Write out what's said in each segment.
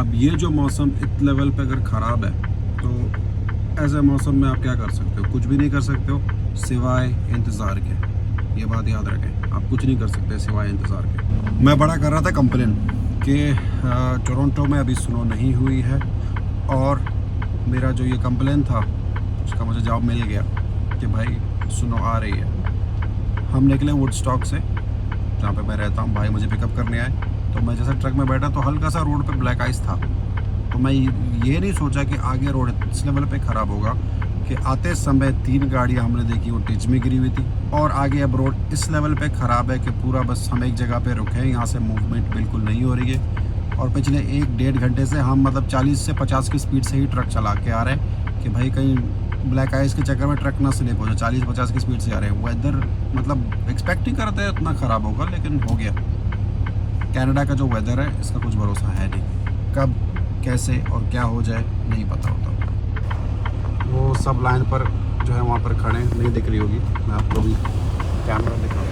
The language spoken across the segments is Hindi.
अब ये जो मौसम इस लेवल पे अगर ख़राब है तो ऐसे मौसम में आप क्या कर सकते हो? कुछ भी नहीं कर सकते हो सिवाय इंतज़ार के। ये बात याद रखें, आप कुछ नहीं कर सकते सिवाय इंतज़ार के। मैं बड़ा कर रहा था कंप्लेन कि टोरंटो में अभी स्नो नहीं हुई है, और मेरा जो ये कंप्लेन था उसका मुझे जवाब मिल गया कि भाई स्नो आ रही है। हम निकले वुडस्टॉक से, जहाँ पे मैं रहता हूँ। भाई मुझे पिकअप करने आए, तो मैं जैसे ट्रक में बैठा तो हल्का सा रोड पे ब्लैक आइस था। तो मैं ये नहीं सोचा कि आगे रोड इस लेवल पे ख़राब होगा कि आते समय 3 गाड़ियाँ हमने देखी वो टिच में गिरी हुई थी, और आगे अब रोड इस लेवल पे ख़राब है कि पूरा बस हम एक जगह पे रुके हैं, यहाँ से मूवमेंट बिल्कुल नहीं हो रही है। और पिछले 1-1.5 घंटे से हम मतलब 40 से 50 की स्पीड से ही ट्रक चला के आ रहे हैं कि भाई कहीं ब्लैक आइस के चक्कर में ट्रक ना स्लिप हो जाए। 40-50 की स्पीड से आ रहे हैं। वेदर मतलब एक्सपेक्ट ही करते हैं इतना ख़राब होगा, लेकिन हो गया। कनाडा का जो वेदर है इसका कुछ भरोसा है नहीं, कब कैसे और क्या हो जाए नहीं पता होता। वो सब लाइन पर जो है वहाँ पर खड़े नहीं दिख रही होगी, मैं आपको भी कैमरा दिखाता हूँ।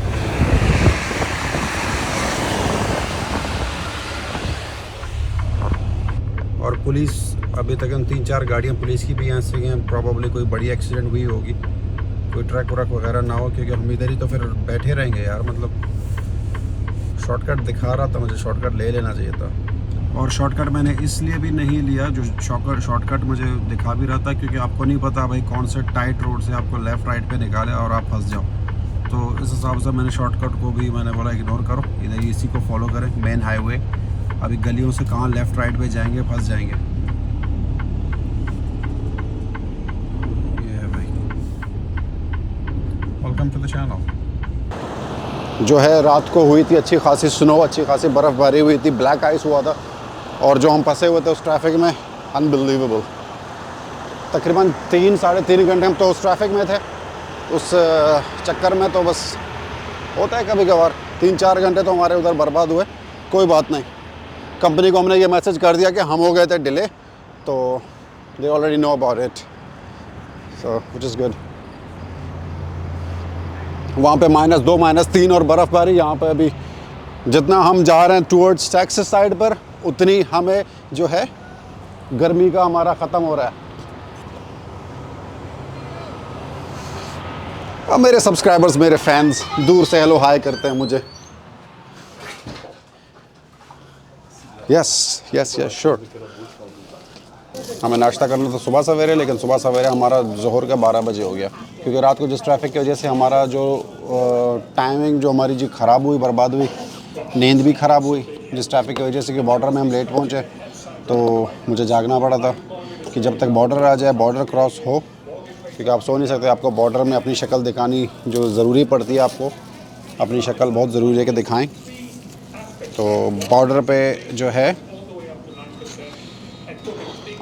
और पुलिस अभी तक 3-4 गाड़ियाँ पुलिस की भी यहाँ से हैं। प्रॉबली कोई बड़ी एक्सीडेंट हुई होगी, कोई ट्रक व्रक वगैरह ना हो, क्योंकि हम इधर ही तो फिर बैठे रहेंगे यार। मतलब शॉर्टकट दिखा रहा था, मुझे शॉर्टकट ले लेना चाहिए था। और शॉर्टकट मैंने इसलिए भी नहीं लिया, जो शॉर्टकट मुझे दिखा भी रहा था, क्योंकि आपको नहीं पता भाई कौन से टाइट रोड से आपको लेफ़्ट राइट पे निकाले और आप फंस जाओ। तो इस हिसाब से मैंने शॉर्टकट को भी मैंने बोला इग्नोर करो, इधर इसी को फॉलो करें, मेन हाईवे। अभी गलियों से कहाँ लेफ़्ट राइट पे जाएंगे, फंस जाएंगे। ये है भाई, वेलकम टू द चैनल। जो है रात को हुई थी अच्छी खासी स्नो, अच्छी खासी बर्फ़बारी हुई थी, ब्लैक आइस हुआ था, और जो हम फंसे हुए थे उस ट्रैफिक में, अनबिलीवेबल। तकरीबन 3-3.5 घंटे हम तो उस ट्रैफिक में थे, उस चक्कर में तो बस होता है कभी कभार 3-4 घंटे तो हमारे उधर बर्बाद हुए। कोई बात नहीं, कंपनी को हमने ये मैसेज कर दिया कि हम हो गए थे डिले, तो they already know about it, so which is good. वहाँ पे -2 -3 और बर्फ़बारी। यहाँ पे अभी जितना हम जा रहे हैं टूवर्ड्स टेक्सास साइड पर, उतनी हमें जो है गर्मी का हमारा ख़त्म हो रहा है। अब मेरे सब्सक्राइबर्स, मेरे फैंस दूर से हेलो हाय करते हैं मुझे। Yes yes yes sure. हमें नाश्ता करना था सुबह सवेरे, लेकिन सुबह सवेरे हमारा ज़ोहर का 12 बजे हो गया, क्योंकि रात को जिस ट्रैफिक की वजह से हमारा जो टाइमिंग जो हमारी जी ख़राब हुई, बर्बाद हुई, नींद भी ख़राब हुई जिस ट्रैफिक की वजह से, कि बॉर्डर में हम लेट पहुँचे, तो मुझे जागना पड़ा था कि जब तक बॉर्डर आ जाए, बॉर्डर क्रॉस हो, क्योंकि आप सो नहीं सकते। आपको बॉर्डर में अपनी शक्ल दिखानी जो ज़रूरी पड़ती है, आपको अपनी शक्ल बहुत ज़रूरी है कि दिखाएँ। तो बॉर्डर पे जो है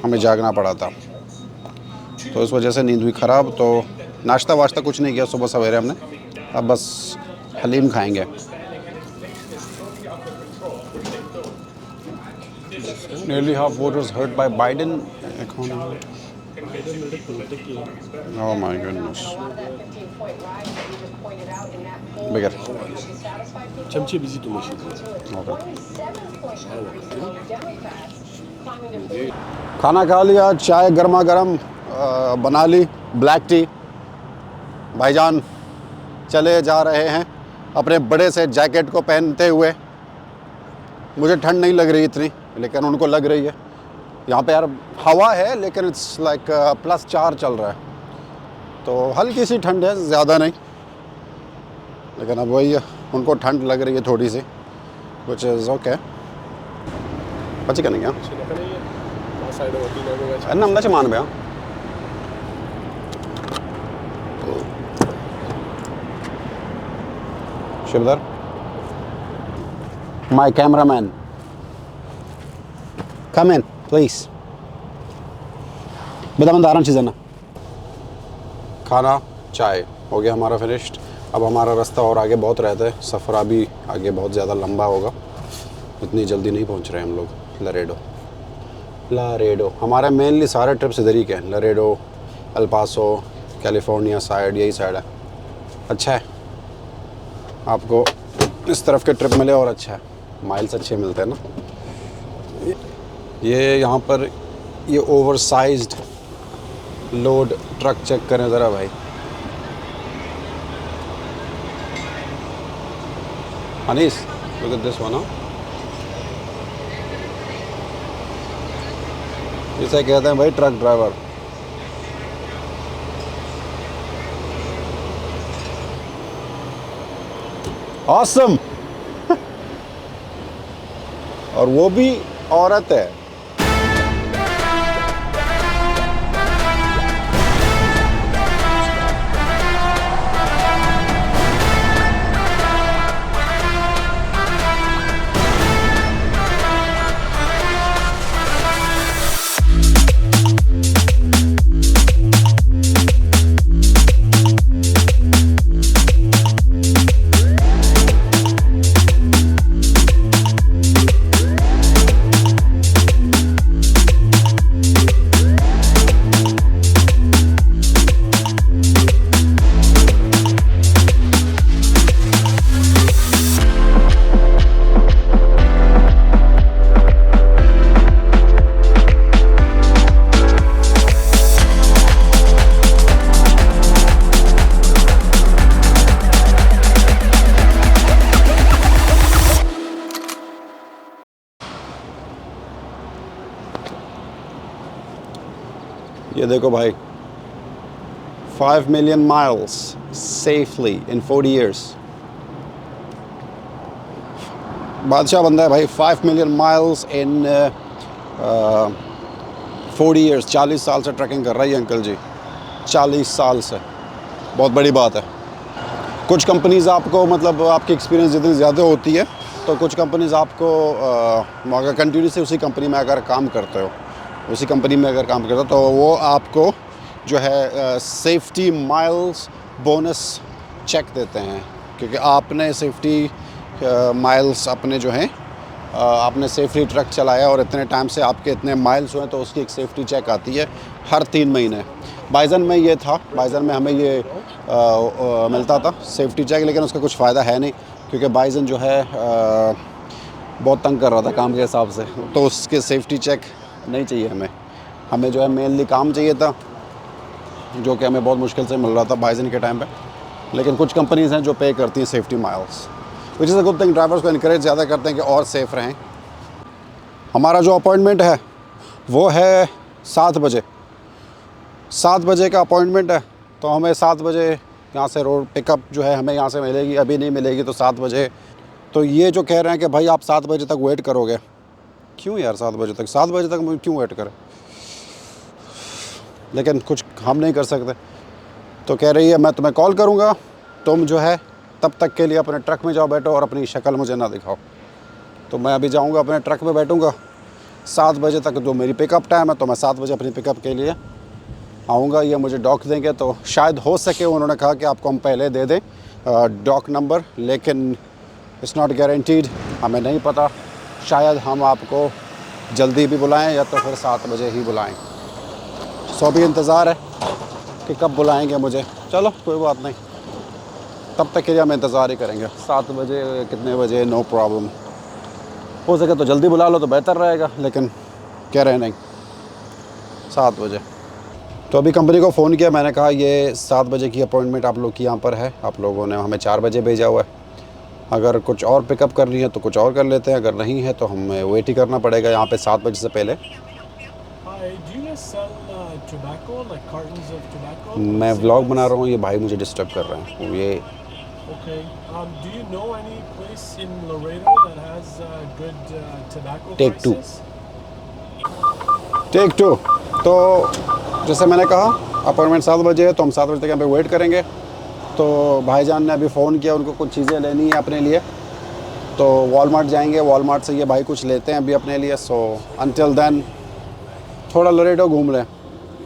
हमें जागना पड़ा था, तो इस वजह से नींद हुई ख़राब। तो नाश्ता वाश्ता कुछ नहीं किया सुबह सवेरे हमने, अब बस हलीम खाएंगे। Nearly half voters hurt by Biden economy. Oh my goodness. Bigger. Çamçı bizi dolaşıyor. Okay. खाना खा लिया, चाय गर्मा गर्म बना ली, ब्लैक टी। भाईजान चले जा रहे हैं अपने बड़े से जैकेट को पहनते हुए। मुझे ठंड नहीं लग रही इतनी, लेकिन उनको लग रही है। यहाँ पे यार हवा है, लेकिन इट्स लाइक +4 चल रहा है, तो हल्की सी ठंड है, ज़्यादा नहीं। लेकिन अब वही है, उनको ठंड लग रही है थोड़ी सी, which is okay. पची करने क्या अन्ना हमदा मान बया शिवदर my cameraman, come in please. बता मैं दारान चीज़ ना। खाना चाय हो गया हमारा फिनिश्ड। अब हमारा रास्ता और आगे बहुत रहता है, सफ़र अभी आगे बहुत ज़्यादा लंबा होगा, इतनी जल्दी नहीं पहुंच रहे हम लोग। लारेडो हमारे मेनली सारे ट्रिप्स इधर ही के हैं, Laredo, El Paso, California side, यही साइड है। अच्छा है, आपको इस तरफ के ट्रिप मिले और अच्छा है, माइल्स अच्छे मिलते हैं ना। ये यहाँ पर ये ओवरसाइज्ड लोड ट्रक चेक करें ज़रा भाई। Anees, look at this one, huh? इसे कहते हैं भाई ट्रक ड्राइवर। ऑसम। और वो भी औरत है। ये देखो भाई, 5 million miles safely in 40 years। बादशाह बंदा है भाई। 5 million miles in 40 years। 40 साल से ट्रैकिंग कर रहा है ये अंकल जी। 40 साल से, बहुत बड़ी बात है। कुछ कंपनीज़ आपको मतलब आपकी एक्सपीरियंस जितनी ज़्यादा होती है तो कुछ कंपनीज़ आपको अगर कंटिन्यू से उसी कंपनी में अगर काम करते हो, उसी कंपनी में अगर काम करते हो तो वो आपको जो है सेफ्टी माइल्स बोनस चेक देते हैं, क्योंकि आपने सेफ्टी माइल्स अपने जो हैं आपने सेफ्टी ट्रक चलाया और इतने टाइम से आपके इतने माइल्स हुए तो उसकी एक सेफ्टी चेक आती है हर 3 महीने। बाइजन में ये था, बाइजन में हमें ये मिलता था सेफ्टी चेक, लेकिन उसका कुछ फ़ायदा है नहीं क्योंकि बाइजन जो है बहुत तंग कर रहा था काम के हिसाब से, तो उसके सेफ्टी चेक नहीं चाहिए हमें। हमें जो है मेनली काम चाहिए था, जो कि हमें बहुत मुश्किल से मिल रहा था बाइजन के टाइम पे। लेकिन कुछ कंपनीज़ हैं जो पे करती हैं safety miles, which is a good thing. Drivers को इनकरेज ज़्यादा करते हैं कि और सेफ़ रहें। हमारा जो अपॉइंटमेंट है वो है 7 बजे। 7 बजे का अपॉइंटमेंट है, तो हमें 7 बजे यहाँ से रोड पिकअप जो है हमें यहाँ से मिलेगी। अभी नहीं मिलेगी तो 7 बजे। तो ये जो कह रहे हैं कि भाई आप 7 बजे तक वेट करोगे, क्यों यार 7 बजे तक? 7 बजे तक क्यों वेट करें? लेकिन कुछ हम नहीं कर सकते। तो कह रही है मैं तुम्हें कॉल करूँगा, तुम जो है तब तक के लिए अपने ट्रक में जाओ बैठो और अपनी शक्ल मुझे ना दिखाओ। तो मैं अभी जाऊँगा अपने ट्रक में बैठूँगा। 7 बजे तक जो मेरी पिकअप टाइम है, तो मैं 7 बजे अपनी पिकअप के लिए आऊँगा। ये मुझे डॉक देंगे, तो शायद हो सके, उन्होंने कहा कि आपको हम पहले दे दें डॉक नंबर, लेकिन इट्स नॉट गारंटीड, हमें नहीं पता। शायद हम आपको जल्दी भी बुलाएं या तो फिर 7 बजे ही बुलाएं। सो अभी इंतज़ार है कि कब बुलाएंगे मुझे। चलो कोई बात नहीं, तब तक के लिए हम इंतज़ार ही करेंगे। 7 बजे कितने बजे, नो प्रॉब्लम। हो सके तो जल्दी बुला लो तो बेहतर रहेगा, लेकिन कह रहे नहीं 7 बजे। तो अभी कंपनी को फ़ोन किया, मैंने कहा ये 7 बजे की अपॉइंटमेंट आप लोग की यहाँ पर है, आप लोगों ने हमें 4 बजे भेजा हुआ है। अगर कुछ और पिकअप करनी है तो कुछ और कर लेते हैं, अगर नहीं है तो हमें वेट ही करना पड़ेगा यहाँ पे 7 बजे से पहले। मैं व्लॉग बना रहा हूँ, ये भाई मुझे डिस्टर्ब कर रहे हैं। ये टेक टू। तो जैसे मैंने कहा अपॉइंटमेंट 7 बजे है, तो हम 7 बजे तक यहाँ पे वेट करेंगे। तो भाईजान ने अभी फ़ोन किया, उनको कुछ चीज़ें लेनी है अपने लिए, तो वॉलमार्ट जाएंगे। वॉलमार्ट से ये भाई कुछ लेते हैं अभी अपने लिए। सो अनटिल देन थोड़ा लोरेटो घूम लें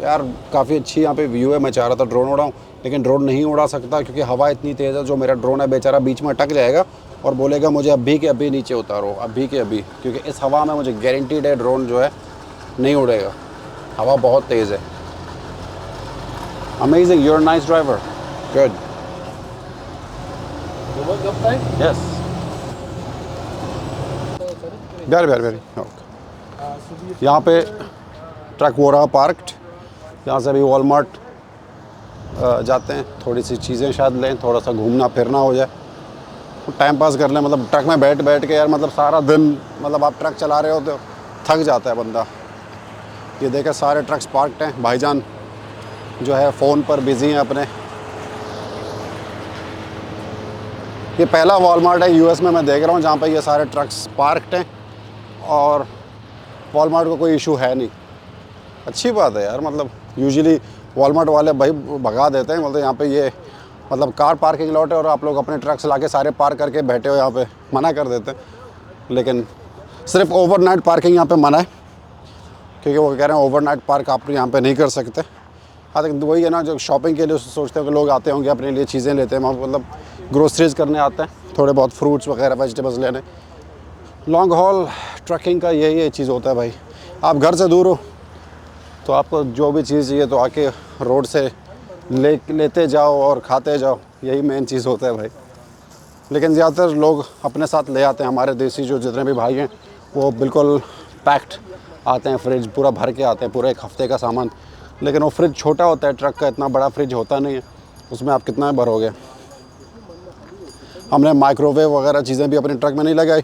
यार। काफ़ी अच्छी यहाँ पे व्यू है। मैं चाह रहा था ड्रोन उड़ाऊँ, लेकिन ड्रोन नहीं उड़ा सकता क्योंकि हवा इतनी तेज़ है। जो मेरा ड्रोन है बेचारा बीच में अटक जाएगा और बोलेगा मुझे अभी के अभी नीचे उतारो, अभी के अभी, क्योंकि इस हवा में मुझे गारंटीड है ड्रोन जो है नहीं उड़ेगा। हवा बहुत तेज़ है। Amazing, your nice driver, good. Yes. Very, very, very. Okay. यहाँ पे ट्रक हो रहा पार्कड। यहाँ से अभी वॉलमार्ट जाते हैं, थोड़ी सी चीज़ें शायद लें, थोड़ा सा घूमना फिरना हो जाए, टाइम पास कर लें। मतलब ट्रक में बैठ बैठ के यार मतलब सारा दिन मतलब आप ट्रक चला रहे हो तो थक जाता है बंदा। ये देखें सारे ट्रक्स पार्कड हैं, भाईजान जो है फ़ोन पर बिज़ी हैं अपने। ये पहला वॉलमार्ट है यूएस में मैं देख रहा हूँ जहाँ पे ये सारे ट्रक्स पार्कड हैं और वॉलमार्ट को कोई इशू है नहीं। अच्छी बात है यार, मतलब यूजुअली वॉलमार्ट वाले भाई भगा देते हैं, मतलब यहाँ पे ये मतलब कार पार्किंग लॉट है और आप लोग अपने ट्रक्स ला के सारे पार्क करके बैठे हो यहाँ पे, मना कर देते हैं। लेकिन सिर्फ ओवरनाइट पार्किंग यहाँ पे मना है, क्योंकि वो कह रहे हैं ओवरनाइट पार्क आप यहाँ पे नहीं कर सकते। हाँ लेकिन वही है ना, जो शॉपिंग के लिए सोचते हो कि लोग आते होंगे अपने लिए चीज़ें लेते हैं, मतलब ग्रोसरीज करने आते हैं, थोड़े बहुत फ्रूट्स वगैरह वेजिटेबल्स लेने। लॉन्ग हॉल ट्रकिंग का यही चीज़ होता है भाई, आप घर से दूर हो तो आपको जो भी चीज़ चाहिए तो आके रोड से लेते जाओ और खाते जाओ, यही मेन चीज़ होता है भाई। लेकिन ज़्यादातर लोग अपने साथ ले आते हैं, हमारे देसी जो जितने भी भाई हैं वो बिल्कुल पैक्ड आते हैं, फ्रिज पूरा भर के आते हैं, पूरा एक हफ्ते का सामान। लेकिन वो फ्रिज छोटा होता है, ट्रक का इतना बड़ा फ्रिज होता नहीं है, उसमें आप कितना भरोगे। हमने माइक्रोवेव वगैरह चीज़ें भी अपने ट्रक में नहीं लगाई,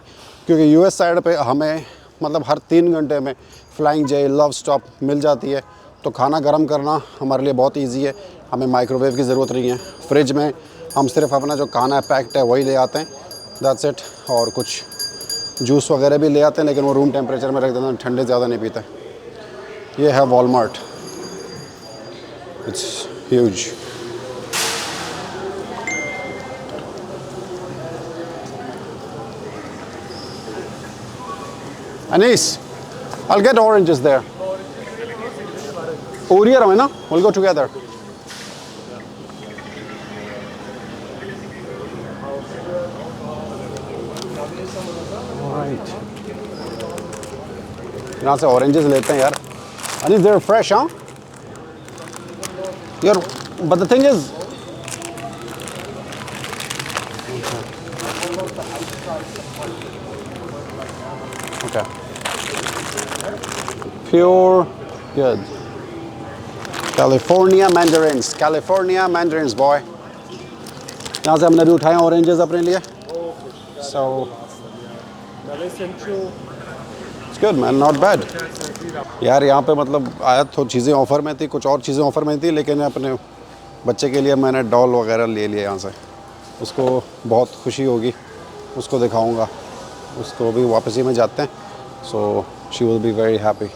क्योंकि यूएस साइड पे हमें मतलब हर 3 घंटे में फ्लाइंग जे लव स्टॉप मिल जाती है, तो खाना गर्म करना हमारे लिए बहुत इजी है, हमें माइक्रोवेव की ज़रूरत नहीं है। फ्रिज में हम सिर्फ अपना जो खाना है पैक्ड है वही ले आते हैं, दैट्स इट। और कुछ जूस वगैरह भी ले आते हैं, लेकिन वो रूम टेम्परेचर में रख देते हैं, ठंडे ज़्यादा नहीं पीते। ये है Walmart, it's huge. Anis, I'll get oranges there. Uri or Amina, we'll go together. Alright. यहाँ से oranges लेते हैं यार. Anis, they're fresh, huh? But the thing is, okay. Pure, good. California mandarins, boy. यहाँ से हमने भी उठाए ऑरेंजेस अपने लिए. So, it's good man, not bad. यार यहाँ पे मतलब आया तो चीज़ें ऑफ़र में थी, कुछ और चीज़ें ऑफ़र में थी, लेकिन अपने बच्चे के लिए मैंने डॉल वगैरह ले लिया यहाँ से. उसको बहुत खुशी होगी, उसको दिखाऊंगा. उसको भी वापस ही में जाते हैं, so she will be very happy.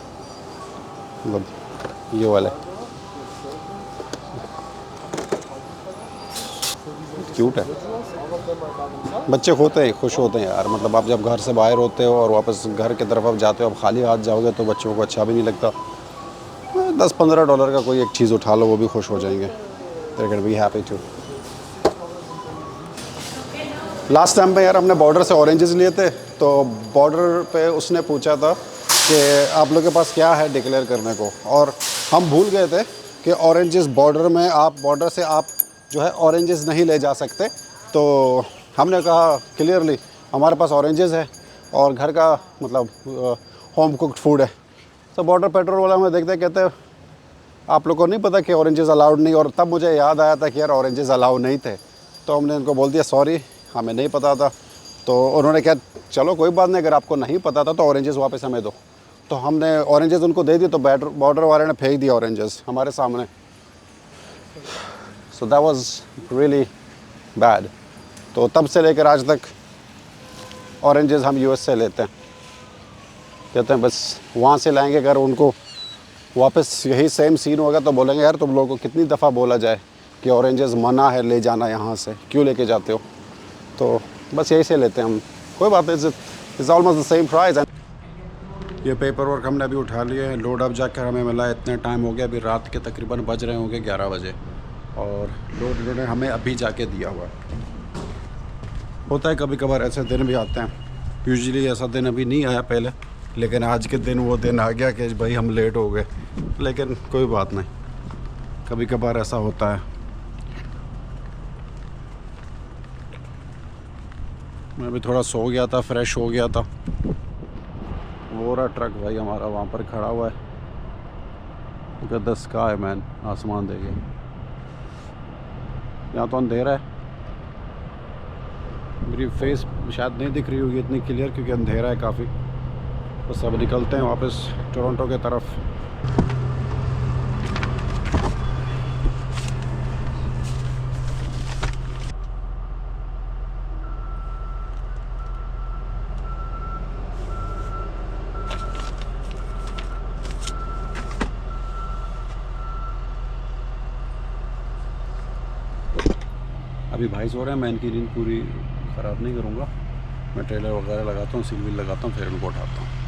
मतलब ये वाले क्यूट है. बच्चे होते हैं, खुश होते हैं यार. मतलब आप जब घर से बाहर होते हो और वापस घर की तरफ आप जाते हो, आप खाली हाथ जाओगे तो बच्चों को अच्छा भी नहीं लगता. $10-15 का कोई एक चीज़ उठा लो, वो भी खुश हो जाएंगे. They can be happy too. Last time पे यार हमने बॉर्डर से ऑरेंजेस लिए थे, तो बॉर्डर पे उसने पूछा था कि आप लोगों के पास क्या है डिक्लेयर करने को, और हम भूल गए थे कि ऑरेंजेस बॉर्डर में बॉर्डर से आप जो है ऑरेंजेस नहीं ले जा सकते. तो हमने कहा क्लियरली हमारे पास ऑरेंजेस है और घर का मतलब होम कुक्ड फूड है. तो बॉर्डर पेट्रोल वाला हमें देखते कहते आप लोग को नहीं पता कि ऑरेंजेस अलाउड नहीं. और तब मुझे याद आया था कि यार ऑरेंजेस अलाउ नहीं थे, तो हमने उनको बोल दिया सॉरी हमें नहीं पता था. तो उन्होंने कहा चलो कोई बात नहीं, अगर आपको नहीं पता था तो ऑरेंजेस वापस हमें दो. तो हमने ऑरेंजेस उनको दे दिए, तो बॉर्डर वाले ने फेंक दिया ऑरेंजेस हमारे सामने. So that was really bad. तो तब से लेकर आज तक ऑरेंजेस हम यूएस से लेते हैं. कहते हैं बस वहाँ से लाएंगे, अगर उनको वापस यही सेम सीन होगा तो बोलेंगे यार तुम लोगों को कितनी दफ़ा बोला जाए कि ऑरेंजेस मना है ले जाना यहाँ से, क्यों लेके जाते हो. तो बस यही से लेते हैं हम. कोई बात नहीं, it's almost the same price. ये पेपर वर्क हमने अभी उठा लिए हैं. लोड अप जाकर हमें मिला इतने टाइम हो गया, अभी रात के तकरीबन बज रहे होंगे 11 बजे, और लोड इन्होंने हमें अभी जाके दिया हुआ. होता है कभी कभार ऐसे दिन भी आते हैं. यूजुअली ऐसा दिन अभी नहीं आया पहले, लेकिन आज के दिन वो दिन आ गया कि भाई हम लेट हो गए. लेकिन कोई बात नहीं, कभी कभार ऐसा होता है. मैं भी थोड़ा सो गया था, फ्रेश हो गया था. पूरा ट्रक भाई हमारा वहाँ पर खड़ा हुआ है। Look at the sky man, आसमान देखिए। यहाँ तो अंधेरा है, मेरी फेस शायद नहीं दिख रही होगी इतनी क्लियर क्योंकि अंधेरा है काफ़ी। बस अब निकलते हैं वापस टोरंटो के तरफ। अभी भाई सो रहे हैं, मैं इनकी नींद पूरी ख़राब नहीं करूँगा। मैं ट्रेलर वगैरह लगाता हूँ, सील वील लगाता हूँ, फिर इनको उठाता हूँ।